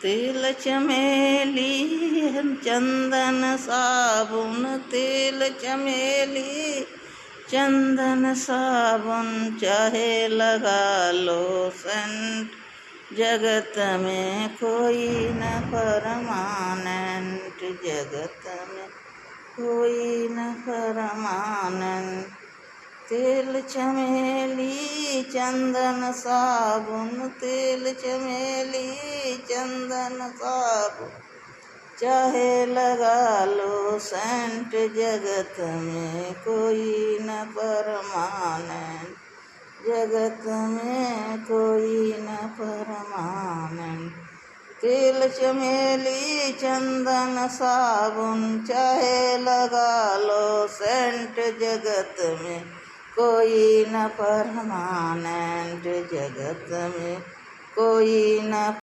तेल चमेली चंदन साबुन, तेल चमेली चंदन साबुन, चाहे लगा लो सेंट, जगत में कोई न परमानेंट, जगत में कोई न परमानेंट। तेल चमेली चंदन साबुन, तेल चमेली चंदन साबुन, चाहे लगा लो सेंट, जगत में कोई न परमानेंट, जगत में कोई न परमानेंट। तेल चमेली चंदन साबुन, चाहे लगा लो सेंट, जगत में कोई न परमानेंट, जगत में कोई न